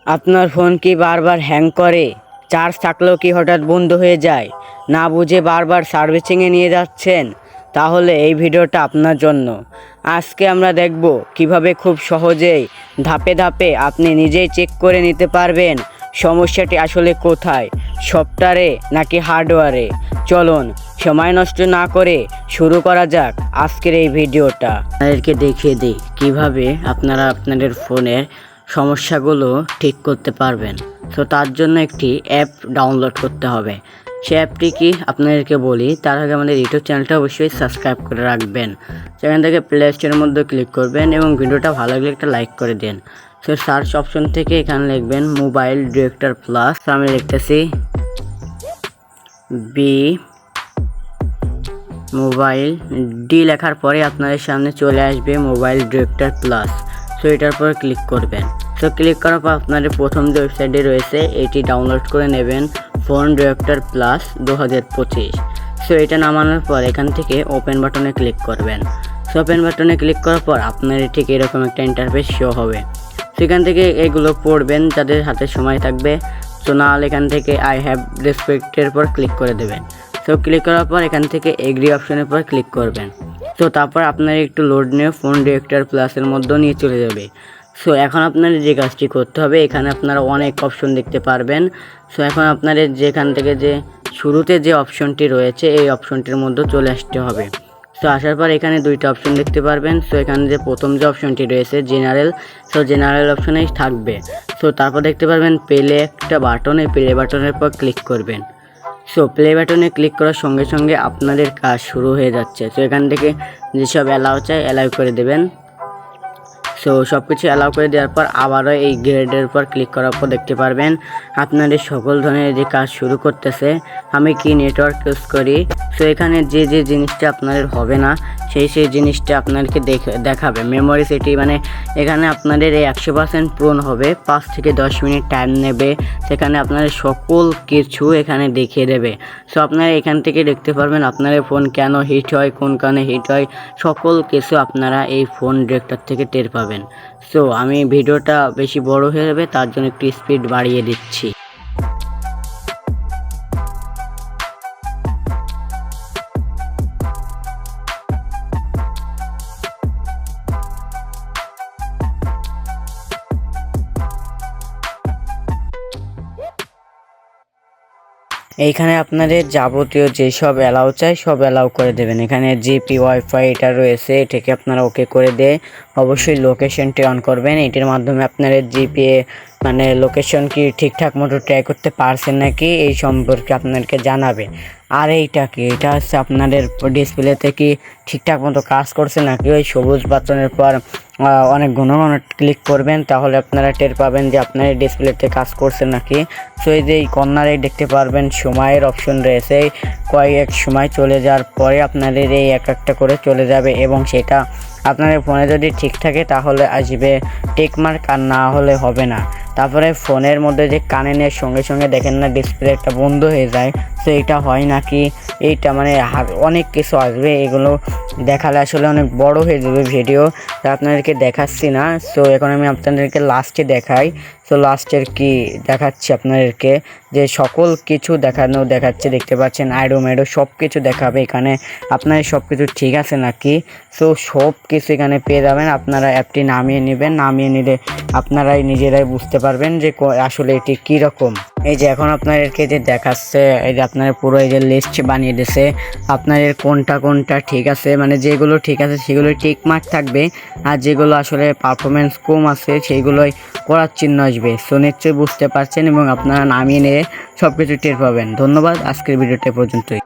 আপনার ফোন কি বারবার হ্যাং করে? চার্জ থাকলেও কি হঠাৎ বন্ধ হয়ে যায়? না বুঝে বারবার সার্ভিসিংয়ে নিয়ে যাচ্ছেন? তাহলে এই ভিডিওটা আপনার জন্য। আজকে আমরা দেখব কিভাবে খুব সহজেই ধাপে ধাপে আপনি নিজেই চেক করে নিতে পারবেন সমস্যাটি আসলে কোথায়, সফটওয়্যারে নাকি হার্ডওয়্যারে। চলুন সময় নষ্ট না করে শুরু করা যাক আজকের এই ভিডিওটা। আপনাদেরকে দেখিয়ে দিই কিভাবে আপনারা আপনাদের ফোনের সমস্যাগুলো ঠিক করতে পারবেন। তো তার জন্য একটি অ্যাপ ডাউনলোড করতে হবে। সে অ্যাপটি কি আপনাদেরকে বলি, তার আগে আমাদের ইউটিউব চ্যানেলটা অবশ্যই সাবস্ক্রাইব করে রাখবেন। সেখান থেকে প্লে স্টোরের মধ্যে ক্লিক করবেন এবং ভিডিওটা ভালো লাগলে একটা লাইক করে দিন। তো সার্চ অপশন থেকে এখানে লিখবেন মোবাইল ডিরেক্টর প্লাস। আমি লিখতেছি বি মোবাইল ডি লেখার পরে আপনাদের সামনে চলে আসবে মোবাইল ডিরেক্টর প্লাস। সো এটার পর ক্লিক করবেন। সো ক্লিক করার পর আপনাদের প্রথম যে ওয়েবসাইটে রয়েছে এটি ডাউনলোড করে নেবেন, ফোন ডিরেক্টর প্লাস 2025। সো এটা নামানোর পর এখান থেকে ওপেন বাটনে ক্লিক করবেন। সো ওপেন বাটনে ক্লিক করার পর আপনাদের ঠিক এরকম একটা ইন্টারফেস শো হবে। সেখান থেকে এগুলো পড়বেন যাদের হাতে সময় থাকবে। সো নাহলে এখান থেকে আই হ্যাভ রেসপেক্টের পর ক্লিক করে দেবেন। সো ক্লিক করার পর এখান থেকে এগ্রি অপশনের পর ক্লিক করবেন। তো তারপর আপনার একটু লোড নিয়ে ফোন ডিরেক্টর প্লাসের মধ্যেও নিয়ে চলে যাবে। সো এখন আপনাদের যে কাজটি করতে হবে, এখানে আপনারা অনেক অপশন দেখতে পারবেন। সো এখন আপনাদের যেখান থেকে যে শুরুতে যে অপশনটি রয়েছে এই অপশনটির মধ্যে চলে আসতে হবে। সো আসার পর এখানে দুইটা অপশন দেখতে পারবেন। সো এখানে যে প্রথম যে অপশনটি রয়েছে জেনারেল, সো জেনারেল অপশনেই থাকবে। সো তারপর দেখতে পারবেন প্লে একটা বাটন, এই প্লে বাটনের পর ক্লিক করবেন। সো প্লে বাটনে ক্লিক করার সঙ্গে সঙ্গে আপনাদের কাজ শুরু হয়ে যাচ্ছে। সো এখান থেকে যেসব অ্যালাউ চাই অ্যালাউ করে দেবেন। সো সব কিছু অ্যালাউ করে দেওয়ার পর আবারও এই গ্রেডের উপর ক্লিক করার পর দেখতে পারবেন আপনাদের সকল ধরনের যে কাজ শুরু করতেছে। আমি কি নেটওয়ার্ক ইউজ করি। সো এখানে যে যে জিনিসটা আপনাদের হবে না সেই জিনিসটা আপনাদেরকে দেখাবে। মেমোরি সেটি মানে এখানে আপনাদের এই 100% পূরণ হবে, 5 থেকে 10 মিনিট টাইম নেবে। সেখানে আপনাদের সকল কিছু এখানে দেখিয়ে দেবে। সো আপনারা এখান থেকে দেখতে পারবেন আপনাদের ফোন কেন হিট হয়, কোন কারণে হিট হয়, সকল কিছু আপনারা এই ফোন ডিরেক্টর থেকে টের পাবেন। সো আমি ভিডিওটা বেশি বড় হয়ে যাবে তার জন্য একটু স্পিড বাড়িয়ে দিচ্ছি। এইখানে আপনাদের যাবতীয় যেসব অ্যালাউ চাই সব অ্যালাউ করে দেবেন। এখানে জিপি ওয়াইফাই এটা রয়েছে, এটাকে আপনারা ওকে করে দিয়ে অবশ্যই লোকেশনটি অন করবেন। এটির মাধ্যমে আপনাদের জিপিএ মানে লোকেশন কি ঠিকঠাক মতো ট্র্যাক করতে পারছেন নাকি এই সম্পর্কে আপনাদেরকে জানাবে। আর এইটা কি, এটা হচ্ছে আপনাদের ডিসপ্লেতে কি ঠিকঠাক মতো কাজ করছে নাকি। ওই সবুজ বাটনের পর অনেক ঘন ক্লিক করবেন, তাহলে আপনারা টের পাবেন যে আপনার ডিসপ্লেতে কাজ করছে নাকি। সো এই যে এই কর্নারে দেখতে পারবেন সময়ের অপশন রয়েছে, কয়েক সময় চলে যাওয়ার পরে আপনাদের এই এক একটা করে চলে যাবে এবং সেটা আপনাদের ফোনে যদি ঠিক থাকে তাহলে আসবে টিকমার্ক, আর না হলে হবে না। তারপরে ফোনের মধ্যে যে কানেনের সঙ্গে সঙ্গে দেখেন না ডিসপ্লে একটা বন্ধ হয়ে যায়, তো এটা হয় নাকি এইটা মানে অনেক কিছু আসবে। এগুলো দেখালে আসলে অনেক বড় হয়ে যাবে ভিডিও, তা আপনাদেরকে দেখাচ্ছি না। সো এখন আমি আপনাদেরকে লাস্টে দেখাই। সো লাস্টের কি দেখাচ্ছি আপনাদেরকে, যে সকল কিছু দেখাচ্ছে, দেখতে পাচ্ছেন আইডো সব কিছু দেখাবে এখানে আপনাদের সব কিছু ঠিক আছে নাকি। সো সব কিছু এখানে পেয়ে যাবেন। আপনারা অ্যাপটি নামিয়ে নেবেন, নামিয়ে নিলে আপনারাই নিজেরাই বুঝতে পারবেন যে আসলে এটি কীরকম। এই যে এখন আপনাদেরকে যে দেখাচ্ছে, এই যে আপনারা পুরো এই যে লিস্ট বানিয়ে দিয়েছে আপনাদের কোনটা কোনটা ঠিক আছে, মানে যেগুলো ঠিক আছে সেগুলো টিক মার্ক থাকবে, আর যেগুলো আসলে পারফরমেন্স কম আছে সেইগুলোই করার চিহ্ন আসবে। সো নিশ্চয়ই বুঝতে পারছেন এবং আপনারা নামিয়ে নিয়ে সব কিছু টের পাবেন। ধন্যবাদ, আজকের ভিডিওটা পর্যন্তই।